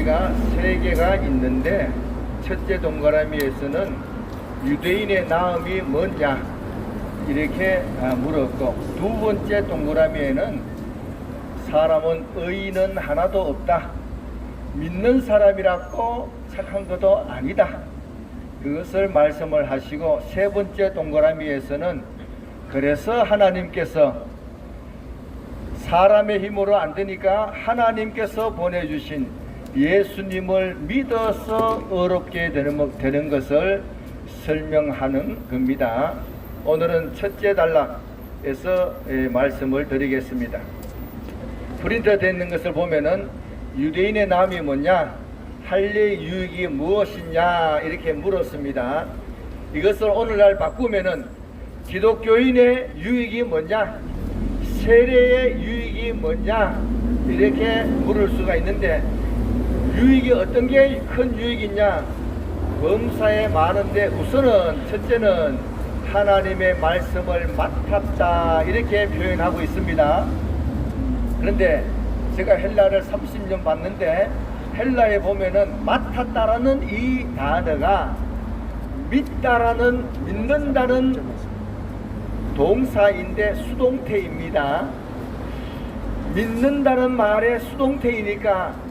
동그라미가 3개가 있는데 첫째 동그라미에서는 유대인의 나음이 뭐냐 이렇게 물었고, 두 번째 동그라미에는 사람은 의인은 하나도 없다, 믿는 사람이라고 착한 것도 아니다, 그것을 말씀을 하시고, 세 번째 동그라미에서는 그래서 하나님께서 사람의 힘으로 안 되니까 하나님께서 보내주신 예수님을 믿어서 어렵게 되는 것을 설명하는 겁니다. 오늘은 첫째 단락에서 말씀을 드리겠습니다. 프린터 되어 있는 것을 보면은 유대인의 남이 뭐냐, 할례의 유익이 무엇이냐 이렇게 물었습니다. 이것을 오늘날 바꾸면은 기독교인의 유익이 뭐냐, 세례의 유익이 뭐냐 이렇게 물을 수가 있는데, 유익이 어떤 게 큰 유익이냐, 범사에 많은데 우선은 첫째는 하나님의 말씀을 맡았다 이렇게 표현하고 있습니다. 그런데 제가 헬라를 30년 봤는데 헬라에 보면은 맡았다라는 이 단어가 믿다라는, 믿는다는 동사인데 수동태입니다. 믿는다는 말의 수동태이니까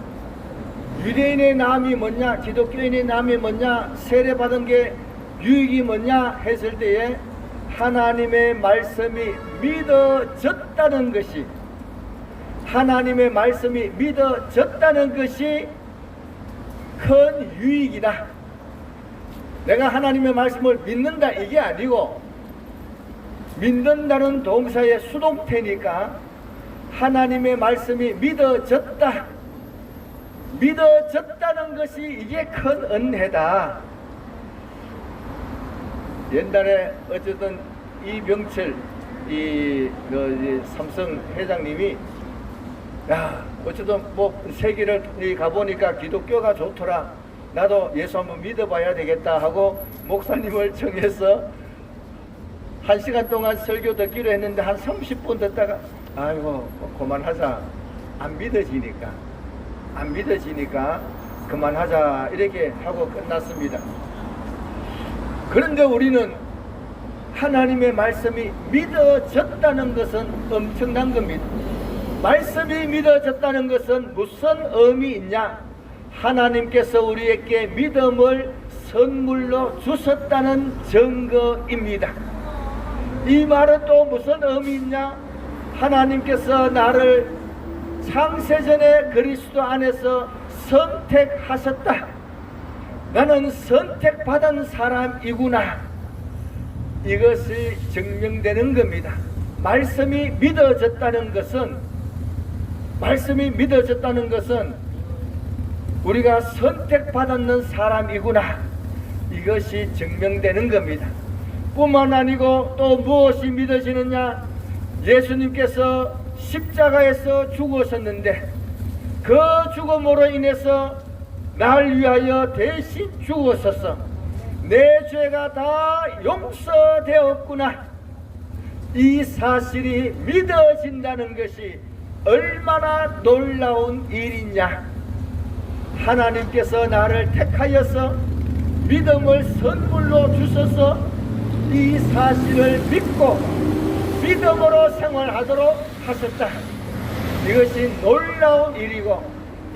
유대인의 남이 뭐냐, 기독교인의 남이 뭐냐, 세례받은 게 유익이 뭐냐 했을 때에 하나님의 말씀이 믿어졌다는 것이, 하나님의 말씀이 믿어졌다는 것이 큰 유익이다. 내가 하나님의 말씀을 믿는다 이게 아니고, 믿는다는 동사의 수동태니까 하나님의 말씀이 믿어졌다, 믿어졌다는 것이 이게 큰 은혜다. 옛날에 어쨌든 이병철 삼성 회장님이 어쨌든 세계를 가보니까 기독교가 좋더라, 나도 예수 한번 믿어봐야 되겠다 하고 목사님을 청해서 1시간 동안 설교 듣기로 했는데 한 30분 듣다가 아이고 그만하자, 안 믿어지니까 그만하자 이렇게 하고 끝났습니다. 그런데 우리는 하나님의 말씀이 믿어졌다는 것은 엄청난 겁니다. 말씀이 믿어졌다는 것은 무슨 의미 있냐, 하나님께서 우리에게 믿음을 선물로 주셨다는 증거입니다. 이 말은 또 무슨 의미 있냐, 하나님께서 나를 창세전에 그리스도 안에서 선택하셨다, 나는 선택받은 사람이구나, 이것이 증명되는 겁니다. 말씀이 믿어졌다는 것은 우리가 선택받았는 사람이구나, 이것이 증명되는 겁니다. 뿐만 아니고 또 무엇이 믿어지느냐, 예수님께서 십자가에서 죽으셨는데 그 죽음으로 인해서 날 위하여 대신 죽으셔서 내 죄가 다 용서되었구나, 이 사실이 믿어진다는 것이 얼마나 놀라운 일이냐. 하나님께서 나를 택하여서 믿음을 선물로 주셔서 이 사실을 믿고 믿음으로 생활하도록 하셨다. 이것이 놀라운 일이고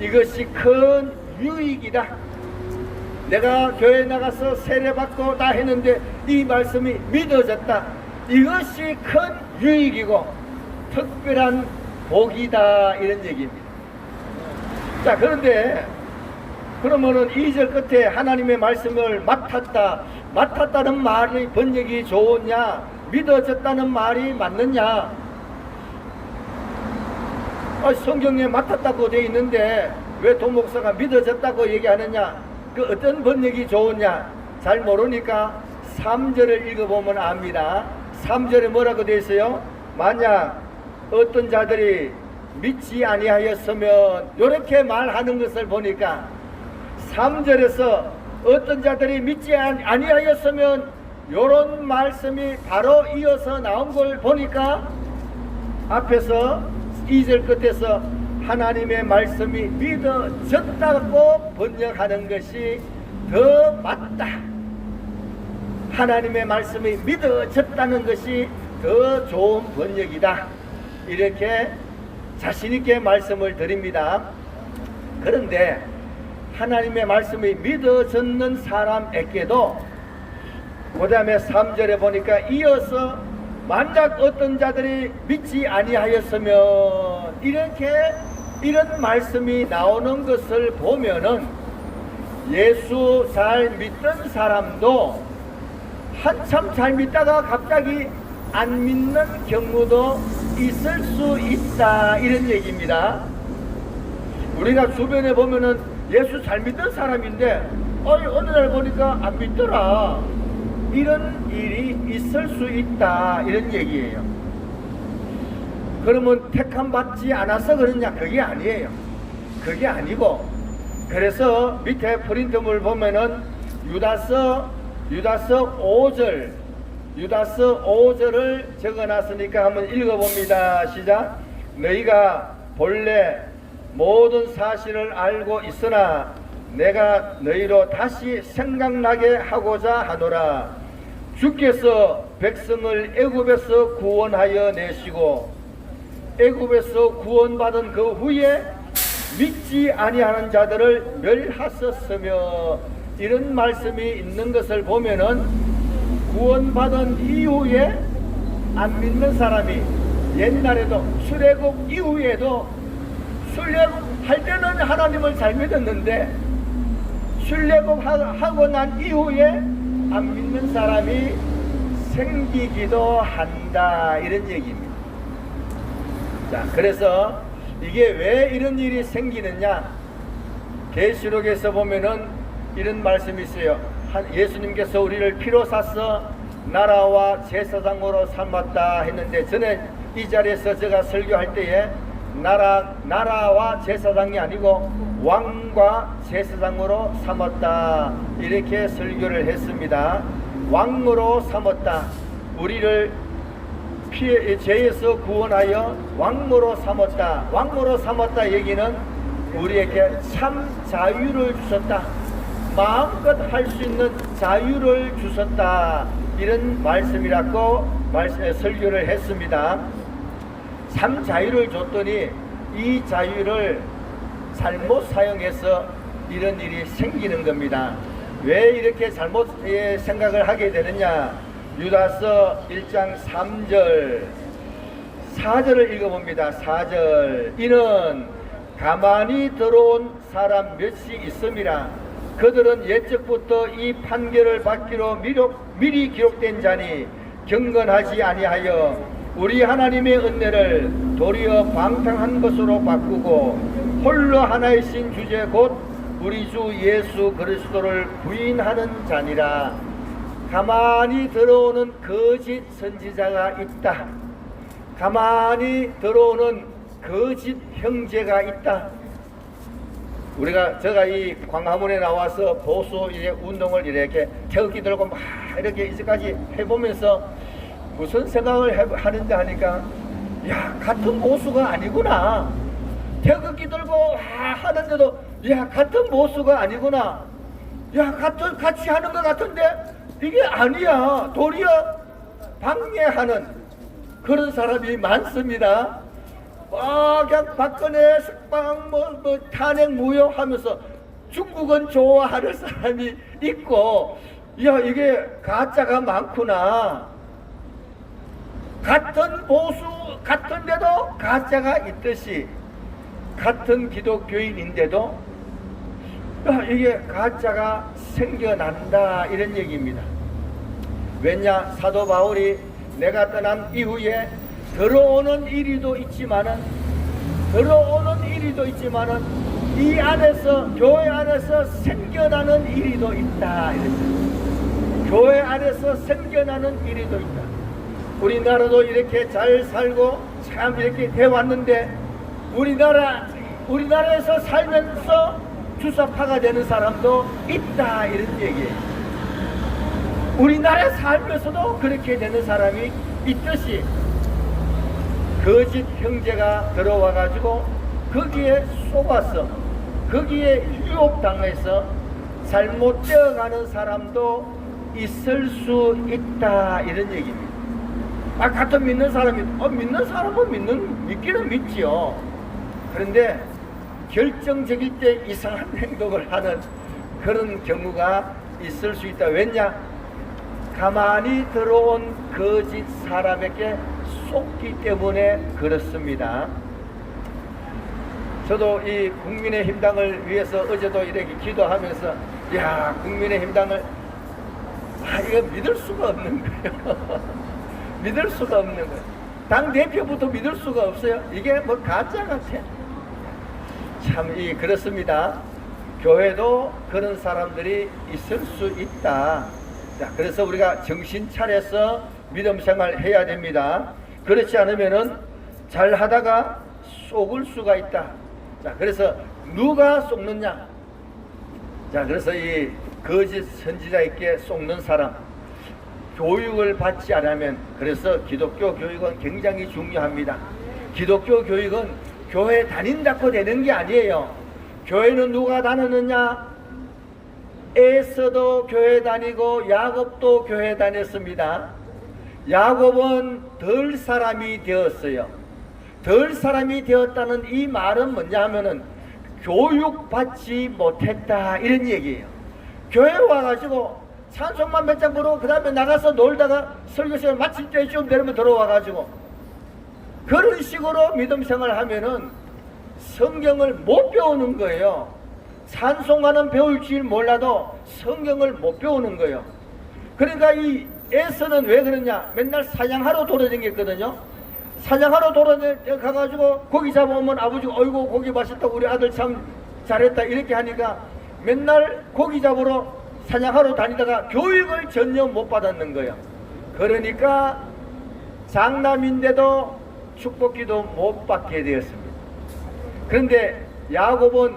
이것이 큰 유익이다. 내가 교회 나가서 세례받고 다 했는데 이 말씀이 믿어졌다. 이것이 큰 유익이고 특별한 복이다, 이런 얘기입니다. 자, 그런데 그러면은 2절 끝에 하나님의 말씀을 맡았다는 말이 번역이 좋으냐, 믿어졌다는 말이 맞느냐? 성경에 맡았다고 되어 있는데 왜 동목사가 믿어졌다고 얘기하느냐? 그 어떤 번역이 좋으냐? 잘 모르니까 3절을 읽어보면 압니다. 3절에 뭐라고 되어 있어요? 만약 어떤 자들이 믿지 아니하였으면, 이렇게 말하는 것을 보니까 3절에서 어떤 자들이 믿지 아니하였으면 이런 말씀이 바로 이어서 나온 걸 보니까 앞에서 2절 끝에서 하나님의 말씀이 믿어졌다고 번역하는 것이 더 맞다. 하나님의 말씀이 믿어졌다는 것이 더 좋은 번역이다. 이렇게 자신있게 말씀을 드립니다. 그런데 하나님의 말씀이 믿어졌는 사람에게도 그 다음에 3절에 보니까 이어서 만약 어떤 자들이 믿지 아니하였으면 이런 말씀이 나오는 것을 보면은 예수 잘 믿던 사람도 한참 잘 믿다가 갑자기 안 믿는 경우도 있을 수 있다, 이런 얘기입니다. 우리가 주변에 보면은 예수 잘 믿던 사람인데 어느 날 보니까 안 믿더라, 이런 일이 있을 수 있다, 이런 얘기예요. 그러면 택함 받지 않아서 그러냐? 그게 아니에요. 그게 아니고, 그래서 밑에 프린트물 보면은 유다서 5절을 적어놨으니까 한번 읽어봅니다. 시작. 너희가 본래 모든 사실을 알고 있으나 내가 너희로 다시 생각나게 하고자 하노라. 주께서 백성을 애굽에서 구원하여 내시고 애굽에서 구원받은 그 후에 믿지 아니하는 자들을 멸하셨으며, 이런 말씀이 있는 것을 보면은 구원받은 이후에 안 믿는 사람이 옛날에도 출애굽 이후에도 출애굽할 때는 하나님을 잘 믿었는데 출애굽하고 난 이후에 안 믿는 사람이 생기기도 한다, 이런 얘기입니다. 자, 그래서 이게 왜 이런 일이 생기느냐? 계시록에서 보면은 이런 말씀이 있어요. 예수님께서 우리를 피로 사서 나라와 제사장으로 삼았다 했는데, 전에 이 자리에서 제가 설교할 때에 나라와 제사장이 아니고 왕과 제사장으로 삼았다, 이렇게 설교를 했습니다. 왕으로 삼았다. 우리를 죄에서 구원하여 왕으로 삼았다. 왕으로 삼았다 얘기는 우리에게 참 자유를 주셨다. 마음껏 할 수 있는 자유를 주셨다, 이런 말씀이라고 설교를 했습니다. 참 자유를 줬더니 이 자유를 잘못 사용해서 이런 일이 생기는 겁니다. 왜 이렇게 잘못 생각을 하게 되느냐? 유다서 1장 4절을 읽어봅니다. 4절. 이는 가만히 들어온 사람 몇이 있음이라. 그들은 옛적부터 이 판결을 받기로 미리 기록된 자니 경건하지 아니하여 우리 하나님의 은혜를 도리어 방탕한 것으로 바꾸고 홀로 하나이신 주제 곧 우리 주 예수 그리스도를 부인하는 자니라. 가만히 들어오는 거짓 선지자가 있다. 가만히 들어오는 거짓 형제가 있다. 제가 이 광화문에 나와서 보수 운동을 이렇게 태극기 들고 막 이렇게 이제까지 해보면서 무슨 생각을 하는데 하니까, 야, 같은 보수가 아니구나. 태극기 들고 하는데도, 야, 같은 보수가 아니구나. 야, 같이 하는 것 같은데 이게 아니야. 도리어 방해하는 그런 사람이 많습니다. 그냥 박근혜 석방 탄핵 무효하면서 중국은 좋아하는 사람이 있고, 야, 이게 가짜가 많구나. 같은 보수 같은데도 가짜가 있듯이 같은 기독교인인데도 이게 가짜가 생겨난다, 이런 얘기입니다. 왜냐? 사도 바울이 내가 떠난 이후에 들어오는 이리도 있지만은 이 안에서, 교회 안에서 생겨나는 이리도 있다, 이랬어요. 교회 안에서 생겨나는 이리도 있다. 우리나라도 이렇게 잘 살고 참 이렇게 돼 왔는데 우리나라에서 살면서 주사파가 되는 사람도 있다, 이런 얘기예요. 우리나라에 살면서도 그렇게 되는 사람이 있듯이 거짓 형제가 들어와 가지고 거기에 속아서 거기에 유혹당해서 잘못되어가는 사람도 있을 수 있다, 이런 얘기입니다. 같은 믿는 사람이 믿는 사람은 믿기는 믿지요. 그런데 결정적일 때 이상한 행동을 하는 그런 경우가 있을 수 있다. 왜냐? 가만히 들어온 거짓 사람에게 속기 때문에 그렇습니다. 저도 이 국민의힘당을 위해서 어제도 이렇게 기도하면서 국민의힘당을 이거 믿을 수가 없는 거예요. 믿을 수가 없는 거예요. 당대표부터 믿을 수가 없어요. 이게 뭐 가짜 같아. 참 그렇습니다. 교회도 그런 사람들이 있을 수 있다. 자, 그래서 우리가 정신 차려서 믿음 생활 해야 됩니다. 그렇지 않으면은 잘 하다가 속을 수가 있다. 자, 그래서 누가 속느냐? 자, 그래서 이 거짓 선지자에게 속는 사람, 교육을 받지 않으면, 그래서 기독교 교육은 굉장히 중요합니다. 기독교 교육은 교회 다닌다고 되는 게 아니에요. 교회는 누가 다니느냐? 에서도 교회 다니고 야곱도 교회 다녔습니다. 야곱은 덜 사람이 되었어요. 덜 사람이 되었다는 이 말은 뭐냐 하면은 교육받지 못했다, 이런 얘기예요. 교회 와가지고 찬송만 몇 장 부르고 그 다음에 나가서 놀다가 설교 시간 마칠 때쯤 되면 들어와가지고 그런 식으로 믿음 생활을 하면은 성경을 못 배우는 거예요. 찬송가는 배울 줄 몰라도 성경을 못 배우는 거예요. 그러니까 이 에서는 왜 그러냐? 맨날 사냥하러 돌아다녔거든요. 사냥하러 돌아가가지고 고기 잡아오면 아버지가 어이구 고기 맛있다고 우리 아들 참 잘했다 이렇게 하니까 맨날 고기 잡으러 사냥하러 다니다가 교육을 전혀 못 받았는 거예요. 그러니까 장남인데도 축복기도 못 받게 되었습니다. 그런데 야곱은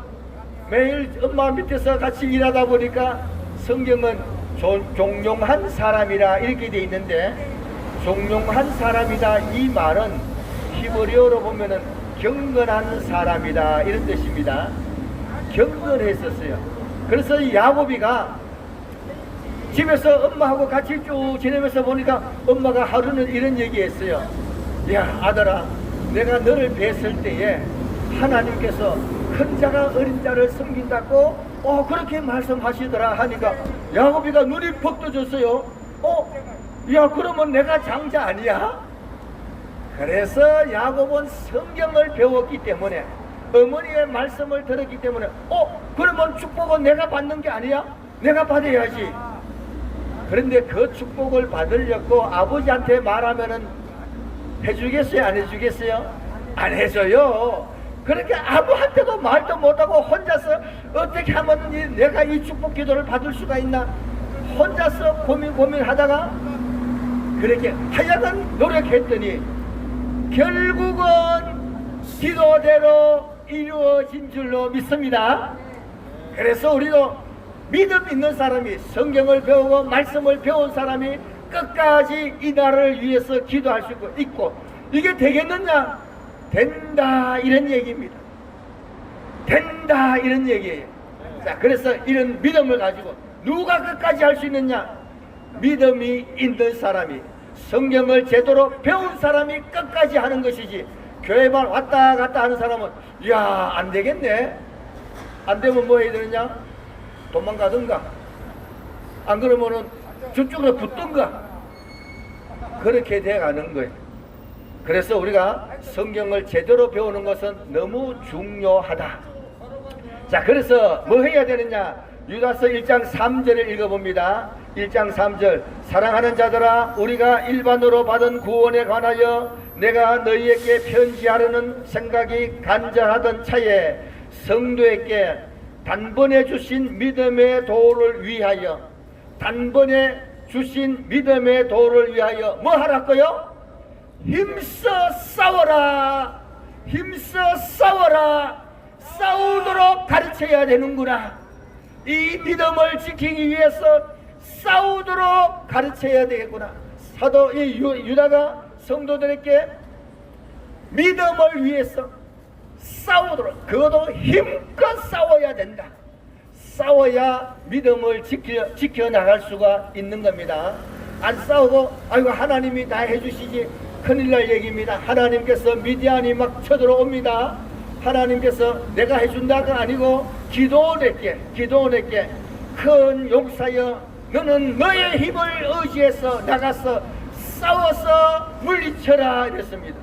매일 엄마 밑에서 같이 일하다 보니까 성경은 종용한 사람이라 이렇게 돼 있는데, 종용한 사람이다 이 말은 히브리어로 보면은 경건한 사람이다 이런 뜻입니다. 경건했었어요. 그래서 이 야곱이가 집에서 엄마하고 같이 쭉 지내면서 보니까 엄마가 하루는 이런 얘기했어요. 야 아들아, 내가 너를 뵀을 때에 하나님께서 큰 자가 어린 자를 섬긴다고 그렇게 말씀하시더라 하니까 야곱이가 눈이 퍽 떠졌어요. 야 그러면 내가 장자 아니야? 그래서 야곱은 성경을 배웠기 때문에, 어머니의 말씀을 들었기 때문에 그러면 축복은 내가 받는 게 아니야? 내가 받아야지. 그런데 그 축복을 받으려고 아버지한테 말하면은 해주겠어요? 안 해주겠어요? 안 해줘요. 그러니까 아무한테도 말도 못하고 혼자서 어떻게 하면 내가 이 축복 기도를 받을 수가 있나 혼자서 고민하다가 그렇게 하여간 노력했더니 결국은 기도대로 이루어진 줄로 믿습니다. 그래서 우리도 믿음 있는 사람이, 성경을 배우고 말씀을 배운 사람이 끝까지 이 나라를 위해서 기도할 수 있고 이게 되겠느냐? 된다 이런 얘기입니다. 된다 이런 얘기예요. 자, 그래서 이런 믿음을 가지고 누가 끝까지 할 수 있느냐? 믿음이 있는 사람이, 성경을 제대로 배운 사람이 끝까지 하는 것이지, 교회만 왔다 갔다 하는 사람은 안 되겠네, 안 되면 뭐 해야 되느냐? 도망가든가 안 그러면은 저쪽으로 붙든가 그렇게 돼가는 거예요. 그래서 우리가 성경을 제대로 배우는 것은 너무 중요하다. 자, 그래서 뭐 해야 되느냐? 유다서 1장 3절을 읽어봅니다. 1장 3절. 사랑하는 자들아, 우리가 일반으로 받은 구원에 관하여 내가 너희에게 편지하려는 생각이 간절하던 차에 성도에게 단번에 주신 믿음의 도를 위하여, 단번에 주신 믿음의 도를 위하여 뭐 하라고요? 힘써 싸워라. 힘써 싸워라. 싸우도록 가르쳐야 되는구나. 이 믿음을 지키기 위해서 싸우도록 가르쳐야 되겠구나. 사도 이 유다가 성도들에게 믿음을 위해서 싸우도록, 그것도 힘껏 싸워야 된다. 싸워야 믿음을 지켜나갈 수가 있는 겁니다. 안 싸우고 아이고 하나님이 다 해주시지, 큰일 날 얘기입니다. 하나님께서 미디안이 막 쳐들어옵니다. 하나님께서 내가 해준다가 아니고 기도원에게 큰 용사여, 너는 너의 힘을 의지해서 나가서 싸워서 물리쳐라 이랬습니다.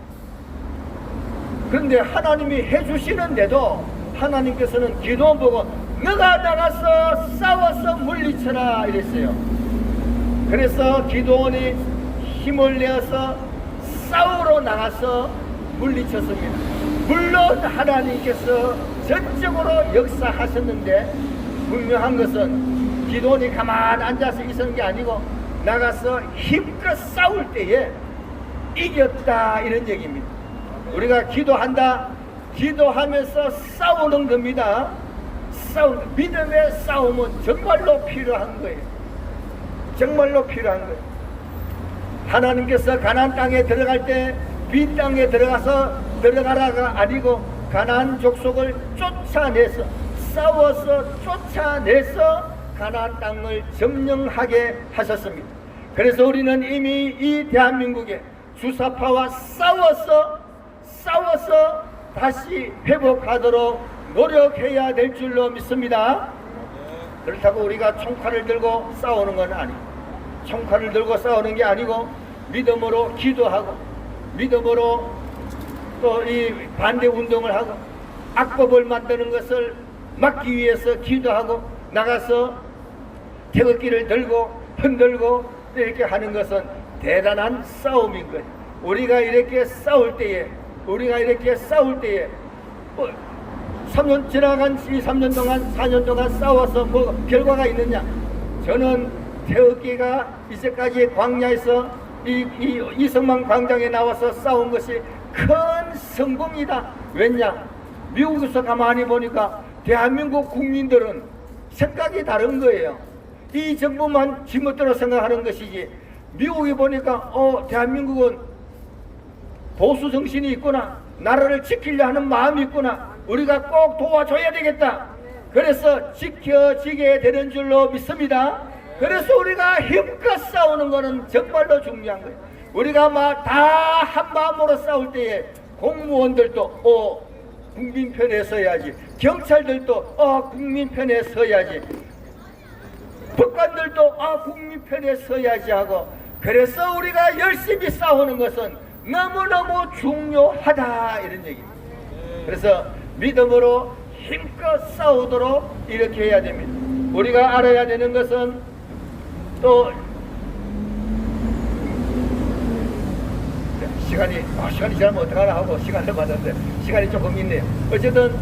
그런데 하나님이 해주시는데도 하나님께서는 기도원 보고 너가 나가서 싸워서 물리쳐라 이랬어요. 그래서 기도원이 힘을 내어서 싸우러 나가서 물리쳤습니다. 물론 하나님께서 전적으로 역사하셨는데 분명한 것은 기도원이 가만 앉아서 있었는 게 아니고 나가서 힘껏 싸울 때에 이겼다 이런 얘기입니다. 우리가 기도하면서 싸우는 겁니다. 믿음의 싸움은 정말로 필요한 거예요. 정말로 필요한 거예요. 하나님께서 가나안 땅에 들어갈 때 빈 땅에 들어가라가 아니고 가나안 족속을 쫓아내서 싸워서 쫓아내서 가나안 땅을 점령하게 하셨습니다. 그래서 우리는 이미 이 대한민국에 주사파와 싸워서 다시 회복하도록 노력해야 될 줄로 믿습니다. 그렇다고 우리가 총칼을 들고 싸우는 건 아니고, 총칼을 들고 싸우는 게 아니고 믿음으로 기도하고 믿음으로 또 이 반대 운동을 하고 악법을 만드는 것을 막기 위해서 기도하고 나가서 태극기를 들고 흔들고 이렇게 하는 것은 대단한 싸움인 거예요. 우리가 이렇게 싸울 때에 3년 지나간 이 3년 동안 4년 동안 싸워서 뭐 결과가 있느냐? 저는 태극기가 이제까지 광야에서 이성만 광장에 나와서 싸운 것이 큰 성공이다. 왜냐? 미국에서 가만히 보니까 대한민국 국민들은 생각이 다른 거예요. 이 정부만 지멋대로 생각하는 것이지, 미국에 보니까 대한민국은 보수 정신이 있구나, 나라를 지키려 하는 마음이 있구나, 우리가 꼭 도와줘야 되겠다. 그래서 지켜지게 되는 줄로 믿습니다. 그래서 우리가 힘껏 싸우는 것은 정말로 중요한 거예요. 우리가 막 다 한마음으로 싸울 때에 공무원들도 국민 편에 서야지, 경찰들도 국민 편에 서야지, 법관들도 국민 편에 서야지 하고, 그래서 우리가 열심히 싸우는 것은 너무너무 중요하다 이런 얘기입니다. 그래서 믿음으로 힘껏 싸우도록 이렇게 해야 됩니다. 우리가 알아야 되는 것은 또 시간이 지나면 어떡하나 하고 시간을 받았는데 시간이 조금 있네요. 어쨌든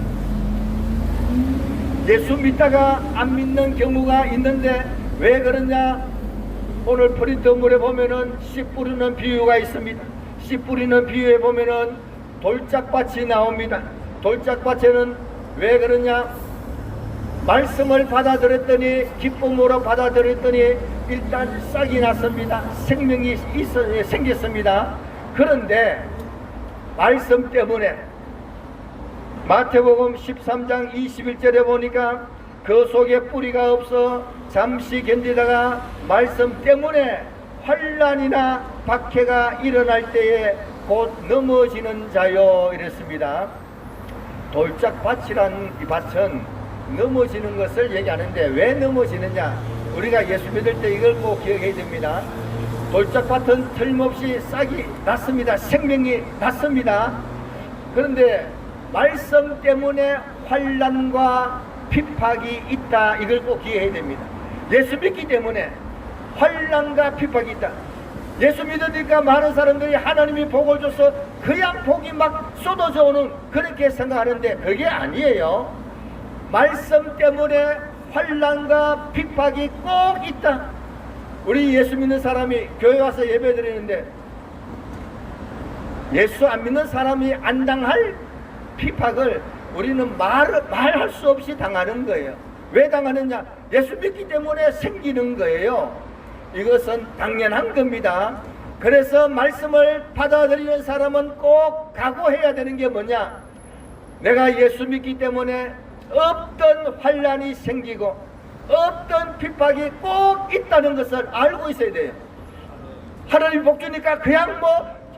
예수 믿다가 안 믿는 경우가 있는데 왜 그러냐? 오늘 프린트물에 보면은 씨 뿌리는 비유가 있습니다. 씨 뿌리는 비유에 보면은 돌짝밭이 나옵니다. 돌짝밭에는 왜 그러냐? 말씀을 받아들였더니, 기쁨으로 받아들였더니 일단 싹이 났습니다. 생명이 생겼습니다. 그런데 말씀 때문에 마태복음 13장 21절에 보니까 그 속에 뿌리가 없어 잠시 견디다가 말씀 때문에 환난이나 박해가 일어날 때에 곧 넘어지는 자요 이랬습니다. 돌짝밭이란 이 밭은 넘어지는 것을 얘기하는데 왜 넘어지느냐? 우리가 예수 믿을 때 이걸 꼭 기억해야 됩니다. 돌짝밭은 틀림없이 싹이 났습니다. 생명이 났습니다. 그런데 말씀 때문에 환난과 핍박이 있다. 이걸 꼭 기억해야 됩니다. 예수 믿기 때문에 환난과 핍박이 있다. 예수 믿으니까 많은 사람들이 하나님이 복을 줘서 그냥 복이 막 쏟아져 오는 그렇게 생각하는데 그게 아니에요. 말씀 때문에 환난과 핍박이 꼭 있다. 우리 예수 믿는 사람이 교회 와서 예배 드리는데 예수 안 믿는 사람이 안 당할 핍박을 우리는 말할 수 없이 당하는 거예요. 왜 당하느냐? 예수 믿기 때문에 생기는 거예요. 이것은 당연한 겁니다. 그래서 말씀을 받아들이는 사람은 꼭 각오해야 되는 게 뭐냐? 내가 예수 믿기 때문에 없던 환난이 생기고 없던 핍박이 꼭 있다는 것을 알고 있어야 돼요. 하나님 복 주니까 그냥 뭐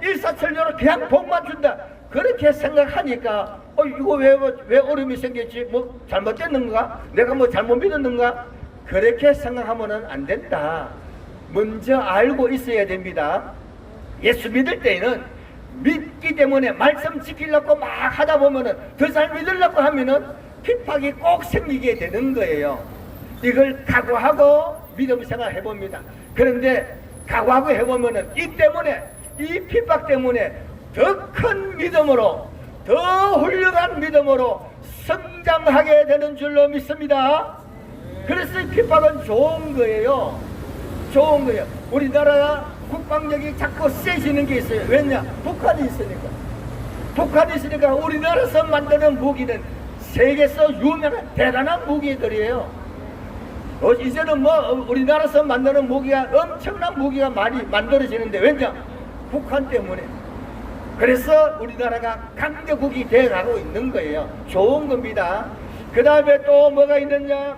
일사천리로 그냥 복만 준다, 그렇게 생각하니까 이거 왜 어려움이 생겼지? 뭐 잘못됐는가? 내가 뭐 잘못 믿었는가? 그렇게 생각하면은 안 된다. 먼저 알고 있어야 됩니다. 예수 믿을 때에는 믿기 때문에 말씀 지키려고 막 하다 보면은 더 잘 믿으려고 하면은 핍박이 꼭 생기게 되는 거예요. 이걸 각오하고 믿음 생활 해봅니다. 그런데 각오하고 해보면은 이 핍박 때문에 더 큰 믿음으로, 더 훌륭한 믿음으로 성장하게 되는 줄로 믿습니다. 그래서 이 핍박은 좋은 거예요. 좋은 거예요. 우리나라 국방력이 자꾸 세지는 게 있어요. 왜냐? 북한이 있으니까 우리나라에서 만드는 무기는 세계에서 유명한 대단한 무기들이에요. 이제는 뭐 우리나라에서 만드는 무기가 엄청난 무기가 많이 만들어지는데 왜냐? 북한 때문에. 그래서 우리나라가 강대국이 되어가고 있는 거예요. 좋은 겁니다. 그 다음에 또 뭐가 있느냐?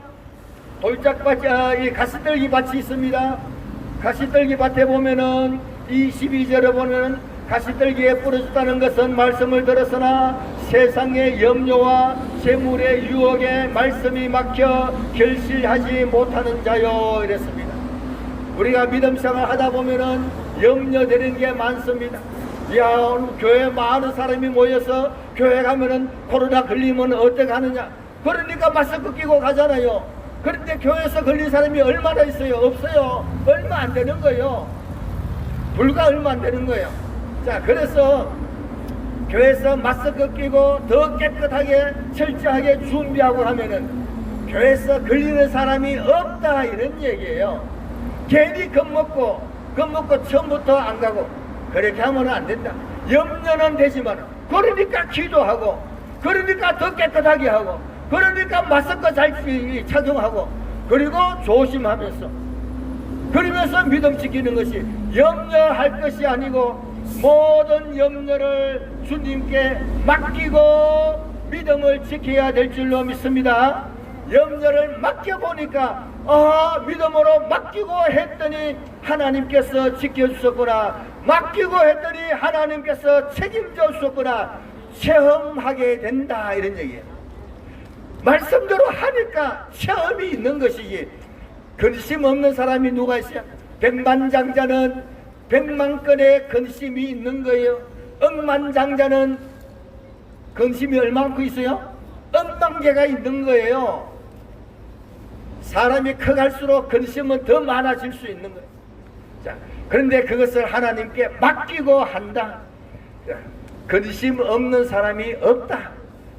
돌짝밭이, 이 가시떨기 밭이 있습니다. 가시떨기 밭에 보면은 이 12절에 보면은 가시떨기에 뿌려졌다는 것은 말씀을 들었으나 세상의 염려와 재물의 유혹에 말씀이 막혀 결실하지 못하는 자요, 이랬습니다. 우리가 믿음 생활 하다 보면은 염려되는 게 많습니다. 교회에 많은 사람이 모여서 교회 가면은 코로나 걸리면 어떻게 하느냐? 그러니까 마스크 끼고 가잖아요. 그런데 교회에서 걸린 사람이 얼마나 있어요? 없어요. 얼마 안 되는 거예요. 불과 얼마 안 되는 거예요. 자, 그래서 교회에서 마스크 끼고 더 깨끗하게 철저하게 준비하고 하면은 교회에서 걸리는 사람이 없다, 이런 얘기예요. 괜히 겁먹고 처음부터 안 가고 그렇게 하면 안 된다. 염려는 되지만 그러니까 기도하고, 그러니까 더 깨끗하게 하고, 그러니까 마스크 잘 착용하고, 그리고 조심하면서, 그러면서 믿음 지키는 것이, 염려할 것이 아니고 모든 염려를 주님께 맡기고 믿음을 지켜야 될 줄로 믿습니다. 염려를 맡겨보니까 믿음으로 맡기고 했더니 하나님께서 지켜주셨구나, 맡기고 했더니 하나님께서 책임져 주셨구나, 체험하게 된다, 이런 얘기예요. 말씀대로 하니까 체험이 있는 것이지. 근심 없는 사람이 누가 있어요? 백만장자는 백만건의 근심이 있는 거예요. 억만장자는 근심이 얼마만큼 있어요? 억만 개가 있는 거예요. 사람이 커갈수록 근심은 더 많아질 수 있는 거예요. 자, 그런데 그것을 하나님께 맡기고 한다. 근심 없는 사람이 없다.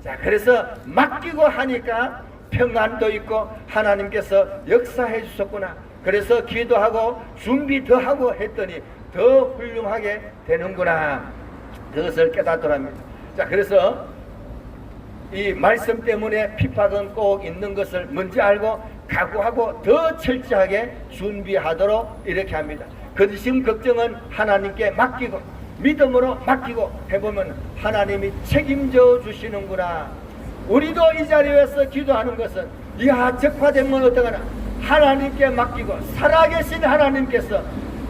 자, 그래서 맡기고 하니까 평안도 있고 하나님께서 역사해 주셨구나. 그래서 기도하고 준비 더 하고 했더니 더 훌륭하게 되는구나. 그것을 깨닫더랍니다. 자, 그래서 이 말씀 때문에 핍박은 꼭 있는 것을 먼저 알고 각오하고 더 철저하게 준비하도록 이렇게 합니다. 근심 걱정은 하나님께 맡기고 믿음으로 맡기고 해보면 하나님이 책임져 주시는구나. 우리도 이 자리에서 기도하는 것은 적화되면 어떡하나, 하나님께 맡기고, 살아계신 하나님께서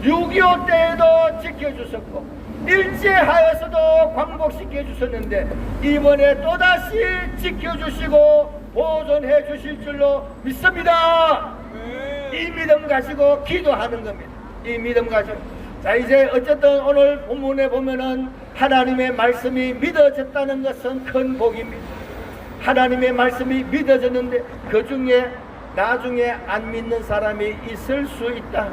6.25 때에도 지켜주셨고 일제하에서도 광복시켜 주셨는데 이번에 또다시 지켜주시고 보존해 주실 줄로 믿습니다. 이 믿음 가지고 기도하는 겁니다. 이 믿음 가지고. 자, 이제 어쨌든 오늘 본문에 보면은 하나님의 말씀이 믿어졌다는 것은 큰 복입니다. 하나님의 말씀이 믿어졌는데 그 중에 나중에 안 믿는 사람이 있을 수 있다.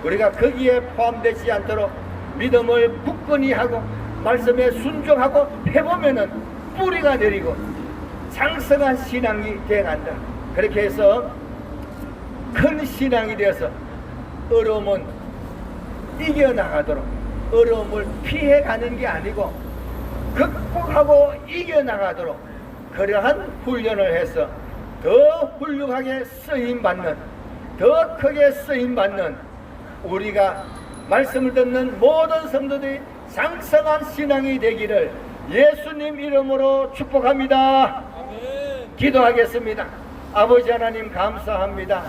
우리가 거기에 포함되지 않도록 믿음을 굳건히 하고 말씀에 순종하고 해보면은 뿌리가 내리고 장성한 신앙이 되어간다. 그렇게 해서 큰 신앙이 되어서 어려움은 이겨나가도록, 어려움을 피해가는 게 아니고 극복하고 이겨나가도록 그러한 훈련을 해서 더 훌륭하게 쓰임받는, 더 크게 쓰임받는 우리가 말씀을 듣는 모든 성도들이 장성한 신앙이 되기를 예수님 이름으로 축복합니다. 기도하겠습니다. 아버지 하나님 감사합니다.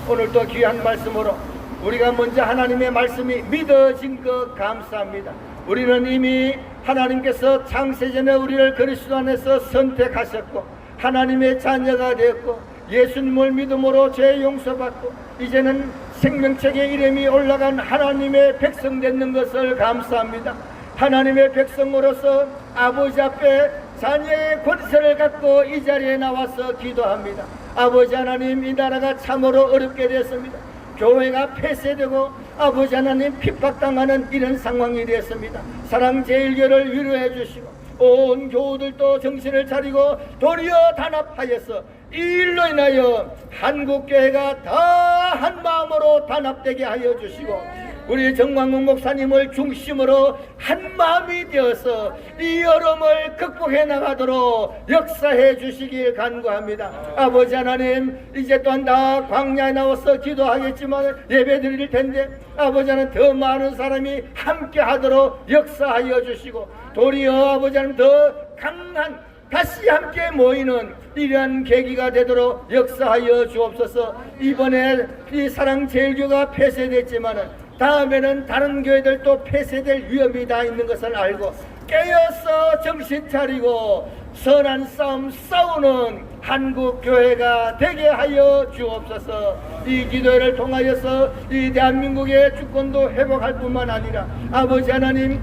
오늘도 귀한 말씀으로 우리가 먼저 하나님의 말씀이 믿어진 것 감사합니다. 우리는 이미 하나님께서 창세전에 우리를 그리스도 안에서 선택하셨고 하나님의 자녀가 되었고 예수님을 믿음으로 죄 용서받고 이제는 생명책에 이름이 올라간 하나님의 백성 되는 것을 감사합니다. 하나님의 백성으로서 아버지 앞에 자녀의 권세를 갖고 이 자리에 나와서 기도합니다. 아버지 하나님, 이 나라가 참으로 어렵게 됐습니다. 교회가 폐쇄되고 아버지 하나님 핍박당하는 이런 상황이 되었습니다. 사랑제일교를 위로해 주시고 온 교우들도 정신을 차리고 도리어 단합하여서 이 일로 인하여 한국교회가 다 한 마음으로 단합되게 하여 주시고 우리 정광훈 목사님을 중심으로 한 마음이 되어서 이 어려움을 극복해 나가도록 역사해 주시길 간구합니다. 아버지 하나님, 이제 또한 다 광야에 나와서 기도하겠지만 예배 드릴 텐데 아버지 하나님 더 많은 사람이 함께 하도록 역사하여 주시고 도리어 아버지 하나님 더 강한 다시 함께 모이는 이러한 계기가 되도록 역사하여 주옵소서. 이번에 이 사랑제일교가 폐쇄됐지만은 다음에는 다른 교회들도 폐쇄될 위험이 다 있는 것을 알고 깨어서 정신 차리고 선한 싸움 싸우는 한국교회가 되게 하여 주옵소서. 이 기도회를 통하여서 이 대한민국의 주권도 회복할 뿐만 아니라 아버지 하나님,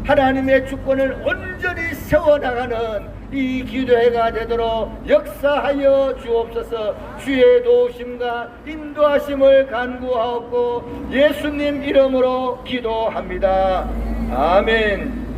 하나님의 주권을 온전히 세워나가는 이 기도회가 되도록 역사하여 주옵소서. 주의 도우심과 인도하심을 간구하옵고 예수님 이름으로 기도합니다. 아멘.